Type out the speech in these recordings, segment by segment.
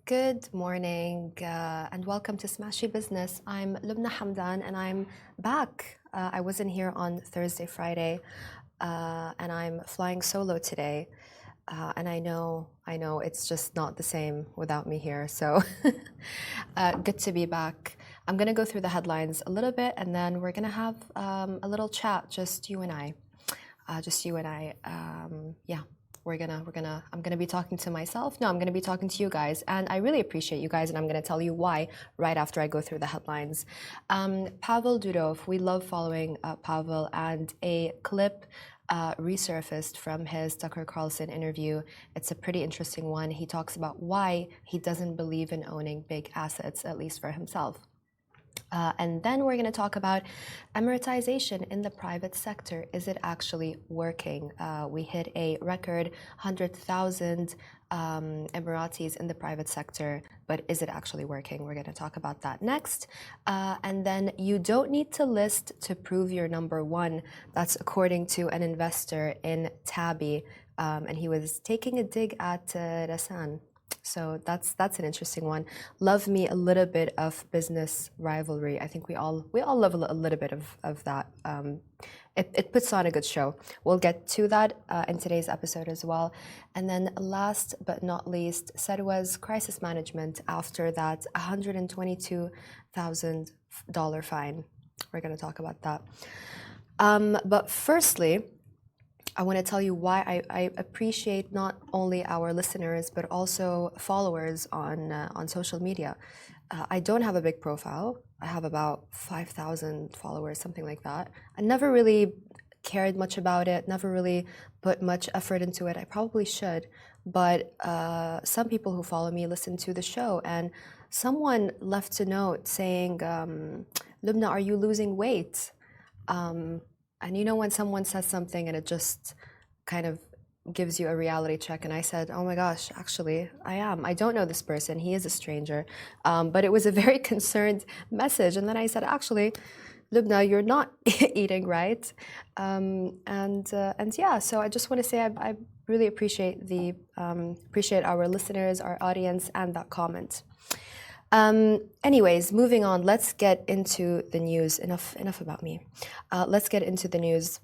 Good morning and welcome to Smashy Business. I'm Lubna Hamdan and I'm back. I wasn't here on Thursday, Friday, and I'm flying solo today. And I know it's just not the same without me here. So good to be back. I'm going to go through the headlines a little bit and then we're going to have a little chat, just you and I. Yeah. I'm gonna be talking to myself. No, I'm gonna be talking to you guys, and I really appreciate you guys, and I'm gonna tell you why right after I go through the headlines. Pavel Durov, we love following Pavel, and a clip resurfaced from his Tucker Carlson interview. It's a pretty interesting one. He talks about why he doesn't believe in owning big assets, at least for himself. And then we're going to talk about Emiratisation in the private sector. Is it actually working? We hit a record 100,000 Emiratis in the private sector, but is it actually working? We're going to talk about that next. And then you don't need to list to prove you're number one. That's according to an investor in Tabby, and he was taking a dig at Rasan. So that's an interesting one. Love me a little bit of business rivalry. I think we all love a little bit of that. It puts on a good show. We'll get to that in today's episode as well. And then last but not least, Sarwa's crisis management after that $122,000 fine. We're going to talk about that. But firstly, I want to tell you why I appreciate not only our listeners but also followers on social media. I don't have a big profile. I have about 5,000 followers, something like that. I never really cared much about it, never really put much effort into it. I probably should, but some people who follow me listen to the show, and someone left a note saying, Lubna, are you losing weight? And you know when someone says something and it just kind of gives you a reality check, and I said, oh my gosh, actually, I am. I don't know this person. He is a stranger. But it was a very concerned message. And then I said, actually, Lubna, you're not eating right. And yeah, so I just want to say I really appreciate our listeners, our audience, and that comment. Anyways, moving on, let's get into the news. Enough about me. Let's get into the news.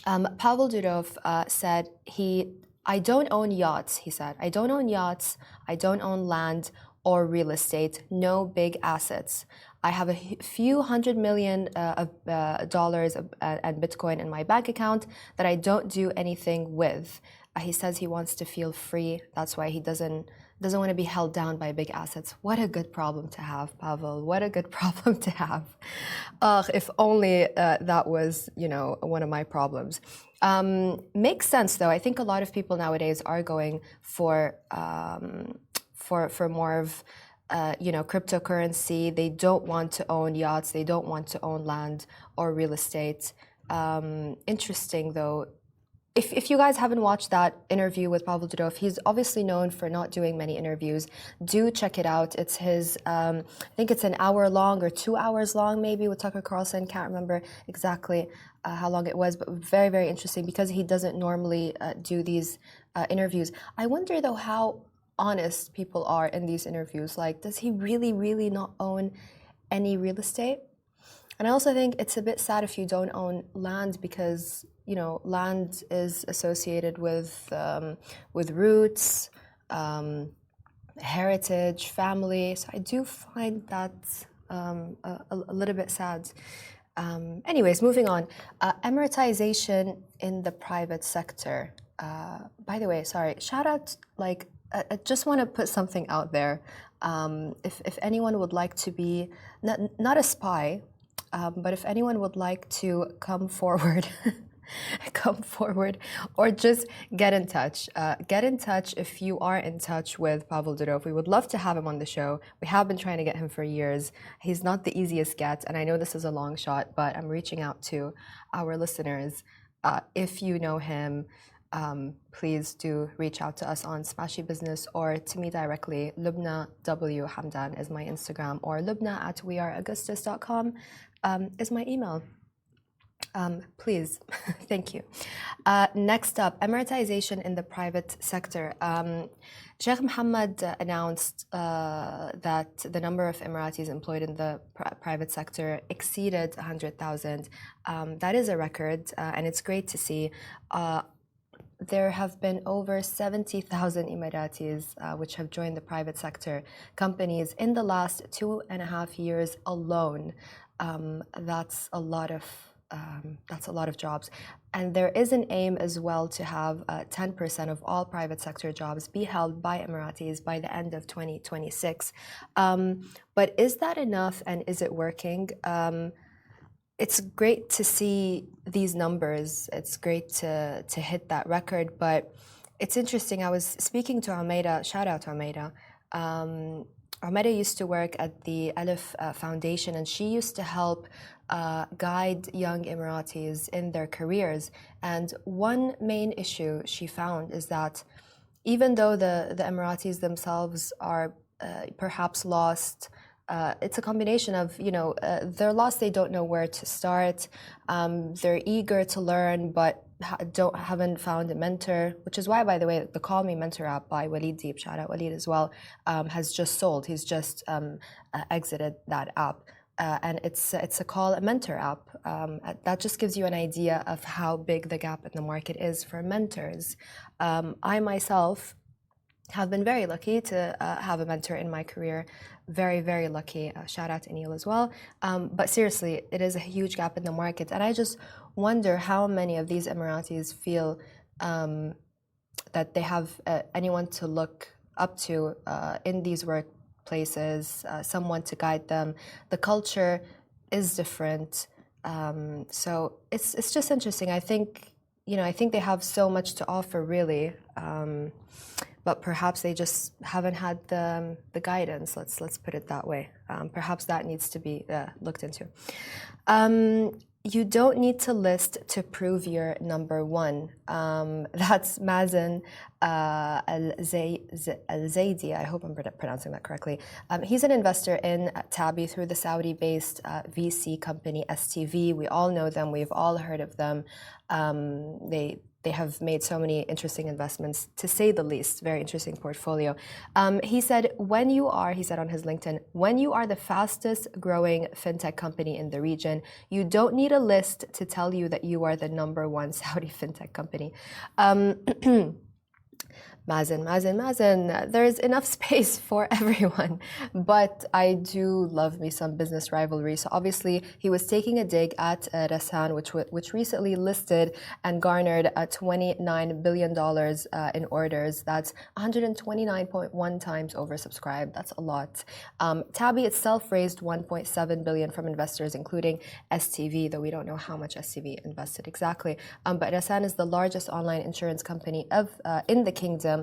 Pavel Durov said I don't own yachts, he said. I don't own yachts, I don't own land or real estate, no big assets. I have a few $100 million dollars and Bitcoin in my bank account that I don't do anything with. He says he wants to feel free. That's why he doesn't want to be held down by big assets. What a good problem to have, Pavel. What a good problem to have. If only that was, one of my problems. Makes sense, though. I think a lot of people nowadays are going for more of, cryptocurrency. They don't want to own yachts. They don't want to own land or real estate. Interesting, though. If you guys haven't watched that interview with Pavel Durov, he's obviously known for not doing many interviews. Do check it out. It's his, I think it's an hour long or 2 hours long maybe with Tucker Carlson. Can't remember exactly how long it was, but very, very interesting because he doesn't normally do these interviews. I wonder though how honest people are in these interviews. Like, does he really, really not own any real estate? And I also think it's a bit sad if you don't own land because land is associated with roots, heritage, family. So I do find that a little bit sad. Anyways, moving on. Emiratisation in the private sector. By the way, sorry, shout out, I just want to put something out there. If anyone would like to be, not a spy, but if anyone would like to come forward or just get in touch. Get in touch if you are in touch with Pavel Durov. We would love to have him on the show. We have been trying to get him for years. He's not the easiest get, and I know this is a long shot, but I'm reaching out to our listeners. If you know him, please do reach out to us on Smashy Business or to me directly. Lubna W. Hamdan is my Instagram, or lubna@weareaugustus.com is my email. Please, thank you. Next up, Emiratisation in the private sector. Sheikh Mohammed announced that the number of Emiratis employed in the private sector exceeded 100,000. That is a record, and it's great to see. There have been over 70,000 Emiratis which have joined the private sector companies in the last 2.5 years alone. That's a lot of jobs, and there is an aim as well to have 10% of all private sector jobs be held by Emiratis by the end of 2026. But is that enough, and is it working? It's great to see these numbers. It's great to hit that record, but it's interesting. I was speaking to Umaira. Shout out to Umaira. Umaira used to work at the Alif Foundation, and she used to help guide young Emiratis in their careers. And one main issue she found is that even though the Emiratis themselves are perhaps lost, it's a combination of, they're lost, they don't know where to start, they're eager to learn, but haven't found a mentor, which is why, by the way, the Call Me Mentor app by Walid Deep, shout out Walid as well, has just sold. He's just exited that app. And it's a mentor app. That just gives you an idea of how big the gap in the market is for mentors. I myself have been very lucky to have a mentor in my career. Very, very lucky. Shout out to Anil as well. But seriously, it is a huge gap in the market. And I just wonder how many of these Emiratis feel that they have anyone to look up to in these workplaces, someone to guide them. The culture is different. So it's just interesting. I think they have so much to offer, really. But perhaps they just haven't had the guidance. Let's put it that way. Perhaps that needs to be looked into. You don't need to list to prove you're number one. That's Mazen Al-Zaidi. I hope I'm pronouncing that correctly. He's an investor in Tabby through the Saudi-based VC company STV. We all know them. We've all heard of them. They have made so many interesting investments, to say the least. Very interesting portfolio. He said on his LinkedIn, when you are the fastest growing fintech company in the region, you don't need a list to tell you that you are the number one Saudi fintech company. Mazen, there's enough space for everyone, but I do love me some business rivalry. So obviously he was taking a dig at Rasan, which recently listed and garnered $29 billion in orders. That's 129.1 times oversubscribed. That's a lot. Tabby itself raised $1.7 billion from investors, including STV, though we don't know how much STV invested exactly. But Rasan is the largest online insurance company in the kingdom.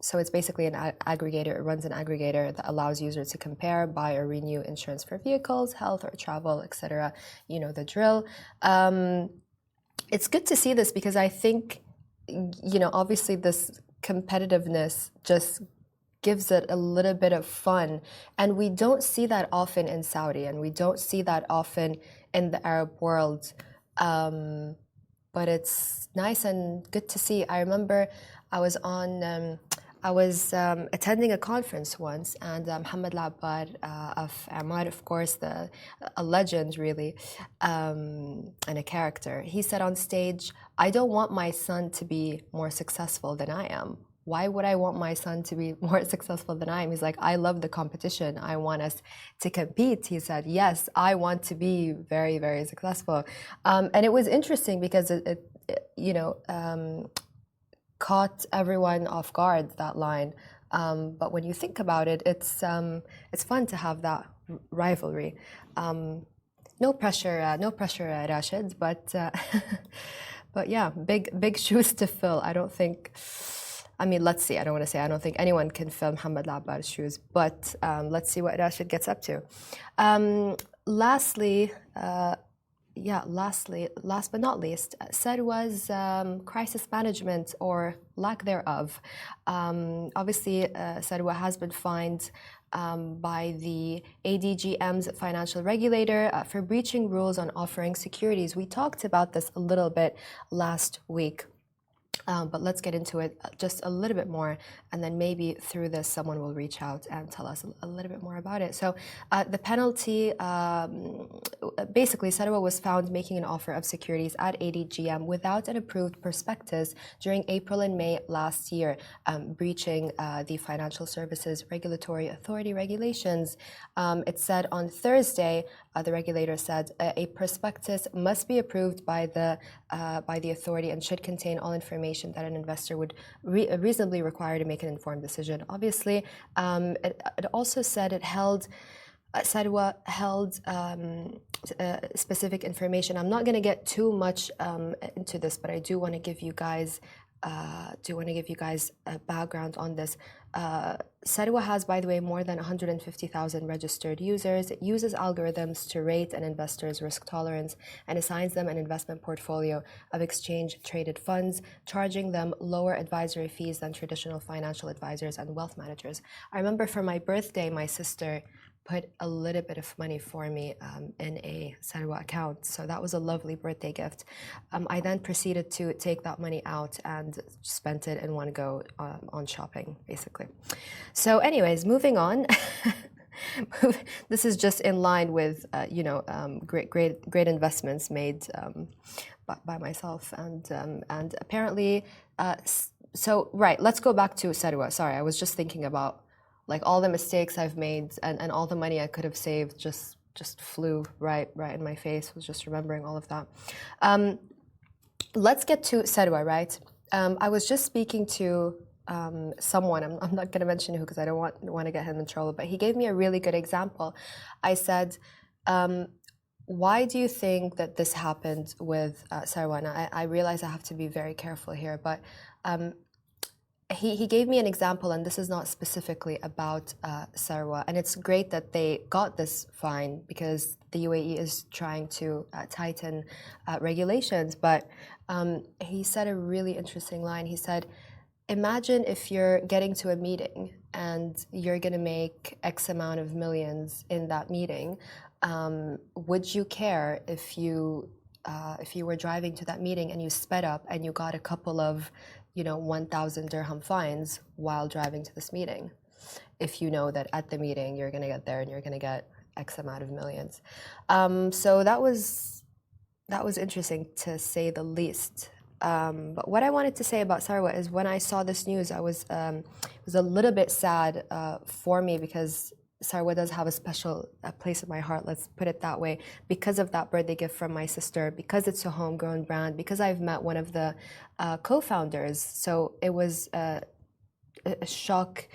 So it's basically an aggregator. It runs an aggregator that allows users to compare, buy, or renew insurance for vehicles, health, or travel, etc. You know the drill. It's good to see this because I think, obviously this competitiveness just gives it a little bit of fun, and we don't see that often in Saudi, and we don't see that often in the Arab world. But it's nice and good to see. I remember I was attending a conference once, and Mohammed Labad of Ahmad, of course, a legend really, and a character. He said on stage, "I don't want my son to be more successful than I am. Why would I want my son to be more successful than I am?" He's like, "I love the competition. I want us to compete." He said, "Yes, I want to be very, very successful." And it was interesting because it caught everyone off guard, that line. But when you think about it, it's fun to have that rivalry. No pressure, Rashid. But but yeah, big shoes to fill. I don't think. I mean, let's see. I don't want to say I don't think anyone can fill Mohammed Labad's shoes, but let's see what Rashid gets up to. Lastly, last but not least, Sarwa's crisis management or lack thereof. Obviously, Sarwa has been fined by the ADGM's financial regulator for breaching rules on offering securities. We talked about this a little bit last week. But let's get into it just a little bit more, and then maybe through this someone will reach out and tell us a little bit more about it. So the penalty, basically Sarwa was found making an offer of securities at ADGM without an approved prospectus during April and May last year, breaching the Financial Services Regulatory Authority regulations. It said on Thursday, the regulator said a prospectus must be approved by the authority and should contain all information that an investor would reasonably require to make an informed decision. Obviously, it also said it held Sarwa held specific information. I'm not going to get too much into this, but I do want to give you guys a background on this. Sarwa has, by the way, more than 150,000 registered users. It uses algorithms to rate an investor's risk tolerance and assigns them an investment portfolio of exchange-traded funds, charging them lower advisory fees than traditional financial advisors and wealth managers. I remember for my birthday, my sister put a little bit of money for me in a Sarwa account. So that was a lovely birthday gift. I then proceeded to take that money out and spent it in one go on shopping, basically. So anyways, moving on. This is just in line with, great investments made by myself. And apparently, right, let's go back to Sarwa. Sorry, I was just thinking about like all the mistakes I've made and all the money I could have saved just flew right in my face. Was just remembering all of that. Let's get to Sarwa, right? I was just speaking to someone. I'm not going to mention who because I don't want to get him in trouble. But he gave me a really good example. I said, why do you think that this happened with Sarwa? Now, I realize I have to be very careful here, but he gave me an example, and this is not specifically about Sarwa. And it's great that they got this fine because the UAE is trying to tighten regulations. But he said a really interesting line. He said, imagine if you're getting to a meeting and you're going to make X amount of millions in that meeting. Would you care if you were driving to that meeting and you sped up and you got a couple of 1,000 dirham fines while driving to this meeting, if you know that at the meeting you're going to get there and you're going to get X amount of millions? So that was interesting to say the least. But what I wanted to say about Sarwa is when I saw this news, it was a little bit sad for me because Sarwa does have a special place in my heart, let's put it that way, because of that birthday gift from my sister, because it's a homegrown brand, because I've met one of the co-founders. So it was a shock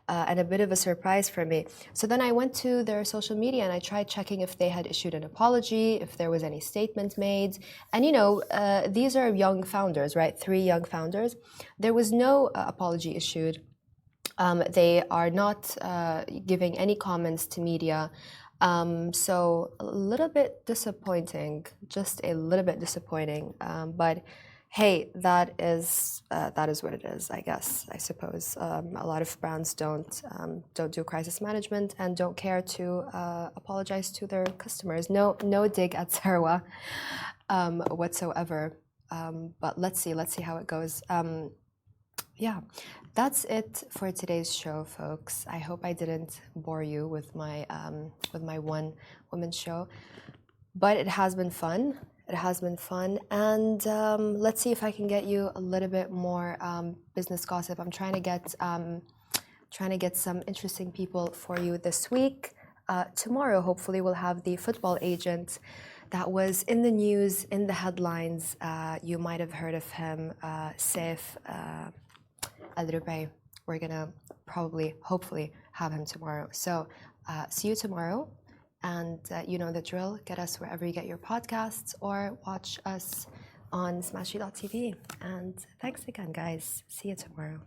and a bit of a surprise for me. So then I went to their social media and I tried checking if they had issued an apology, if there was any statement made. And these are young founders, right? 3 young founders. There was no apology issued. They are not giving any comments to media. So a little bit disappointing, just a little bit disappointing. But hey, that is what it is, I guess, I suppose. A lot of brands don't do crisis management and don't care to apologize to their customers. No dig at Sarwa whatsoever. But let's see how it goes. Yeah, that's it for today's show, folks. I hope I didn't bore you with my one-woman show, but it has been fun. It has been fun, and let's see if I can get you a little bit more business gossip. I'm trying to get some interesting people for you this week. Tomorrow, hopefully, we'll have the football agent that was in the news, in the headlines. You might have heard of him, Saif Al-Rubai. We're gonna hopefully have him tomorrow. So see you tomorrow, and you know the drill. Get us wherever you get your podcasts or watch us on smashy.tv. And thanks again, guys. See you tomorrow.